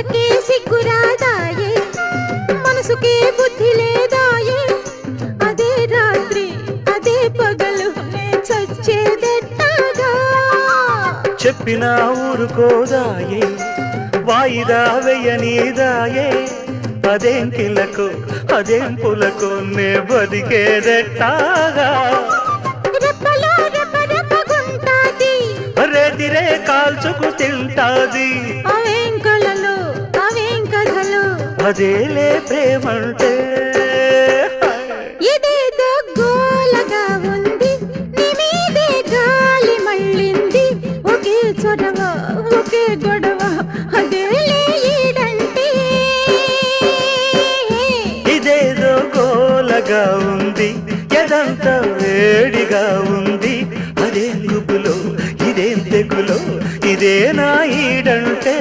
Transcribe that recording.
బుక్కకే సిగ్గురాదాయే మనసుకే బుద్ధి లేదాయే అదే రాత్రి అదే పగలు నే చచ్చేదెట్టాగా చెప్పినా ఊరుకోదాయే వాయిదా వెయ్యనీదాయే అదేం కిలకు అదేం పులకు నే బతికేదెట్టాగా రెప్పలో రెప్పగుంటాది రేతిరే కాల్చుకు తింటాది అవేం కలలు అవేం కథలు అదేలే ప్రేమంటే ఇదేదో గోలగా ఉంది నీ మీదే గాలి మళ్ళింది ఒకే చొరవ ఒకే గొడవ అదేలే ఈడంటే ఇదేదో గోలగా ఉంది ఎదంతా వేడిగా ఉంది అదేం గుబులో ఇదేం తెగులో ఇదే నా ఈడంటే